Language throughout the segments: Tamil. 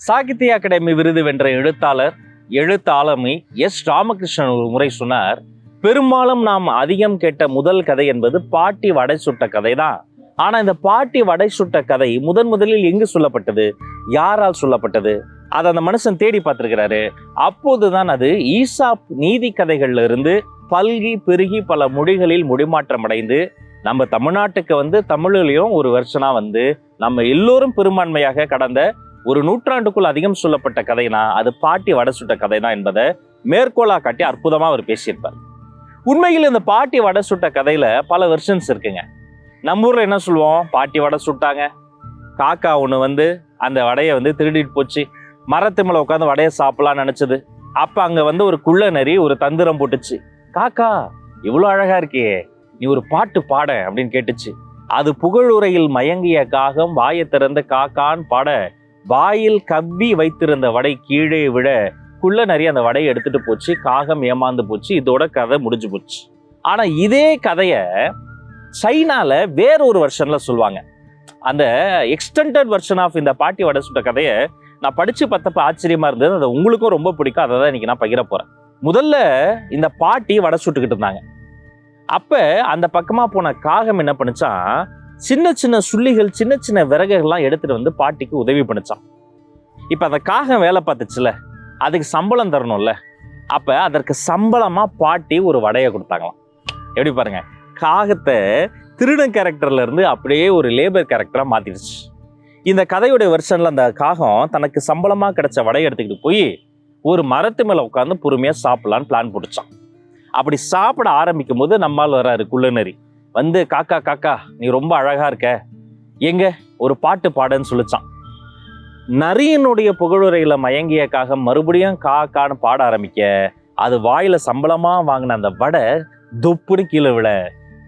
சாகித்ய அகாடமி விருது வென்ற எழுத்தாளர் எழுத்து ஆளுமை எஸ் ராமகிருஷ்ணன் ஒரு முறை சொன்னார், பெரும்பாலும் நாம் அதிகம் கேட்ட முதல் கதை என்பது பாட்டி வடை சுட்ட கதை தான். ஆனா இந்த பாட்டி வடை சுட்ட கதை முதலில் எங்கு சொல்லப்பட்டது, யாரால் சொல்லப்பட்டது, அதை அந்த மனுஷன் தேடி பார்த்திருக்கிறாரு. அப்போதுதான் அது ஈசாப் நீதி கதைகள்ல இருந்து பல்கி பெருகி பல மொழிகளில் மொழிமாற்றம் அடைந்து நம்ம தமிழ்நாட்டுக்கு தமிழிலையும் ஒரு வெர்ஷனா நம்ம எல்லோரும் பெரும்பான்மையாக கடந்த ஒரு நூற்றாண்டுக்குள் அதிகம் சொல்லப்பட்ட கதைனா அது பாட்டி வடை சுட்ட கதை தான் என்பதை மேற்கோளா காட்டி அற்புதமா அவர் பேசியிருப்பார். உண்மையில் இந்த பாட்டி வடை சுட்ட கதையில பல வெர்ஷன்ஸ் இருக்குங்க. நம்ம ஊர்ல என்ன சொல்லுவோம், பாட்டி வடை சுட்டாங்க, காக்கா ஒண்ணு அந்த வடையை திருடிட்டு போச்சு, மரத்து மேல உட்காந்து வடையை சாப்பிடலாம்னு நினைச்சது. அப்ப அங்க ஒரு குள்ள நரி ஒரு தந்திரம் போட்டுச்சு, காக்கா இவ்வளவு அழகா இருக்கியே, நீ ஒரு பாட்டு பாட அப்படின்னு கேட்டுச்சு. அது புகழுரையில் மயங்கிய காகம் வாயை திறந்த காக்கான் பாட, வாயில் கவ்வி வைத்திருந்த வடை கீழே விழ குள்ள நரி அந்த வடையை எடுத்துட்டு போச்சு, காகம் ஏமாந்து போச்சு. இதோட கதை முடிஞ்சு போச்சு. ஆனா இதே கதைய சைனால வேற ஒரு வெர்ஷன்ல சொல்லுவாங்க. அந்த எக்ஸ்டெண்டட் வெர்ஷன் ஆஃப் இந்த பாட்டி வடை சுட்ட கதையை நான் படிச்சு பார்த்தப்ப ஆச்சரியமா இருந்தது. அது உங்களுக்கும் ரொம்ப பிடிக்கும், அதை தான் இன்னைக்கு நான் பகிர போறேன். முதல்ல இந்த பாட்டி வடை சுட்டுக்கிட்டு இருந்தாங்க. அப்ப அந்த பக்கமா போன காகம் என்ன பண்ணுச்சான், சின்ன சின்ன சுள்ளிகள் சின்ன சின்ன விறகுகள்லாம் எடுத்துட்டு பாட்டிக்கு உதவி பண்ணுச்சான். இப்ப அந்த காகம் வேலை பார்த்துச்சுல, அதுக்கு சம்பளம் தரணும்ல, அப்ப அதற்கு சம்பளமா பாட்டி ஒரு வடையை கொடுத்தாங்களாம். எப்படி பாருங்க, காகத்தை திருடன் கேரக்டர்ல இருந்து அப்படியே ஒரு லேபர் கேரக்டரா மாத்திடுச்சு. இந்த கதையுடைய வெர்ஷன்ல அந்த காகம் தனக்கு சம்பளமா கிடைச்ச வடையை எடுத்துக்கிட்டு போய் ஒரு மரத்து மேல உட்காந்து பொறுமையா சாப்பிடலான்னு பிளான் போட்டுச்சான். அப்படி சாப்பிட ஆரம்பிக்கும் போது நம்மால் வராரு குள்ளநரி, காக்கா காக்கா நீ ரொம்ப அழகா இருக்க, எங்க ஒரு பாட்டு பாடுன்னு சொல்லிச்சான். நரியினுடைய புகழுரையில மயங்கிய காகம் மறுபடியும் காக்கான்னு பாட ஆரம்பிக்க, அது வாயில சம்பளமா வாங்கின அந்த வடை தொப்புன்னு கீழே விழ,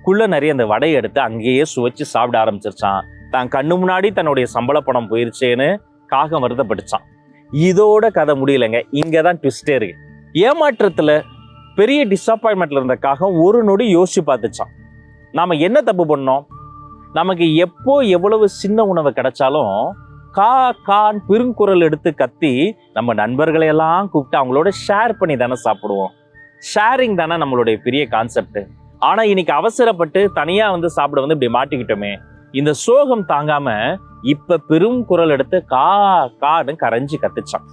குள்ள நரி அந்த வடையை எடுத்து அங்கேயே சுவைச்சு சாப்பிட ஆரம்பிச்சிருச்சான். தான் கண்ணு முன்னாடி தன்னுடைய சம்பள பணம் போயிருச்சேன்னு காகம் வருத்தப்பட்டுச்சான். இதோட கதை முடியலைங்க, இங்கதான் ட்விஸ்டே இருக்கு. ஏமாற்றத்துல பெரிய டிஸப்பாயின்மெண்ட்ல இருந்த காகம் ஒரு நொடி யோசிச்சு பார்த்துச்சான், நாம என்ன தப்பு பண்ணோம், நமக்கு எப்போ எவ்வளவு சின்ன உணவு கிடைச்சாலும் கா கான் பெருங்குரல் எடுத்து கத்தி நம்ம நண்பர்களை எல்லாம் கூப்பிட்டு அவங்களோட ஷேர் பண்ணி தானே சாப்பிடுவோம். ஷேரிங் தானே நம்மளுடைய பெரிய கான்செப்ட். ஆனா இன்னைக்கு அவசரப்பட்டு தனியா சாப்பிட இப்படி மாட்டிக்கிட்டோமே, இந்த சோகம் தாங்காம இப்ப பெரும் குரல் எடுத்து கா கான்னு கரைஞ்சி கத்துச்சான்.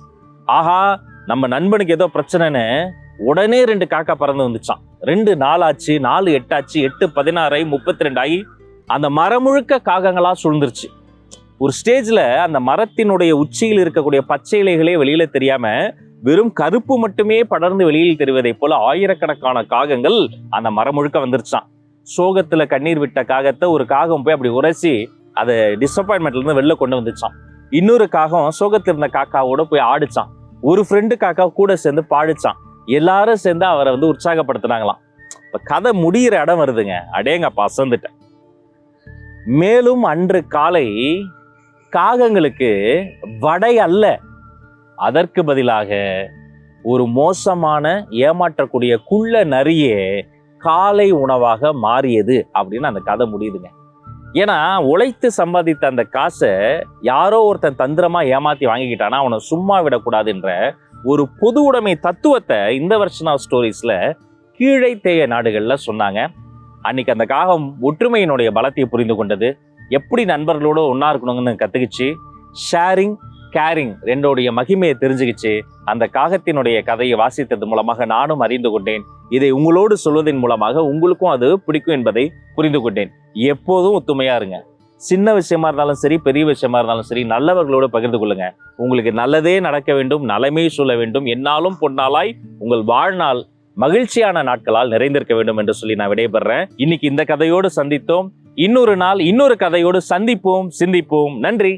ஆஹா, நம்ம நண்பனுக்கு ஏதோ பிரச்சனைன்னு உடனே 2 காக்கா பறந்து வந்துச்சான். 2 4 ஆச்சு, 4 8 ஆச்சு, 8 16 32 ஆகி அந்த மரம் முழுக்க காகங்களா சூழ்ந்துருச்சு. ஒரு ஸ்டேஜ்ல அந்த மரத்தினுடைய உச்சியில் இருக்கக்கூடிய பச்சை இலைகளே வெளியில தெரியாம வெறும் கருப்பு மட்டுமே படர்ந்து வெளியில் தெரிவதை போல ஆயிரக்கணக்கான காகங்கள் அந்த மரம் முழுக்க வந்துருச்சான். சோகத்துல கண்ணீர் விட்ட காகத்தை ஒரு காகம் போய் அப்படி உரைசி அதை டிசப்பாயின்மெண்ட்ல இருந்து வெளில கொண்டு வந்துச்சான். இன்னொரு காகம் சோகத்துல இருந்த காக்காவோட போய் ஆடிச்சான். ஒரு ஃப்ரெண்டு காக்கா கூட சேர்ந்து பாடிச்சான். எல்லாரும் சேர்ந்து அவரை உற்சாகப்படுத்தினாங்களாம். இப்ப கதை முடிகிற இடம் வருதுங்க, அடேங்கப்பா அசந்துட்டேன். மேலும் அன்று காலை காகங்களுக்கு வடை அல்ல, அதற்கு பதிலாக ஒரு மோசமான ஏமாற்றக்கூடிய குள்ள நரியே காலை உணவாக மாறியது அப்படின்னு அந்த கதை முடியுதுங்க. ஏன்னா உழைத்து சம்பாதித்த அந்த காசை யாரோ ஒருத்தன் தந்திரமா ஏமாத்தி வாங்கிக்கிட்டானா அவனை சும்மா விடக்கூடாதுன்ற ஒரு பொது உடைமை தத்துவத்தை இந்த வெர்ஷன் ஆஃப் ஸ்டோரிஸ்ல கீழே தேய நாடுகள்ல சொன்னாங்க. அன்னைக்கு அந்த காகம் ஒற்றுமையினுடைய பலத்தை புரிந்து கொண்டது, எப்படி நண்பர்களோட ஒன்னா இருக்கணும்னு கத்துக்கிச்சு, ஷேரிங் கேரிங் ரெண்டோடைய மகிமையை தெரிஞ்சுக்கிச்சு. அந்த காகத்தினுடைய கதையை வாசித்தது மூலமாக நானும் அறிந்து கொண்டேன். இதை உங்களோடு சொல்வதன் மூலமாக உங்களுக்கும் அது பிடிக்கும் என்பதை புரிந்து கொண்டேன். எப்போதும் ஒத்துமையா இருங்க. சின்ன விஷயமா இருந்தாலும் சரி, பெரிய விஷயமா இருந்தாலும் சரி, நல்லவர்களோடு பகிர்ந்து கொள்ளுங்க. உங்களுக்கு நல்லதே நடக்க வேண்டும், நலமே சொல்ல வேண்டும், என்னாலும் பொன்னாளாய் உங்கள் வாழ்நாள் மகிழ்ச்சியான நாட்களால் நிறைந்திருக்க வேண்டும் என்று சொல்லி நான் விடைபெறேன். இன்னைக்கு இந்த கதையோடு சந்தித்தோம். இன்னொரு நாள் இன்னொரு கதையோடு சந்திப்போம், சிந்திப்போம். நன்றி.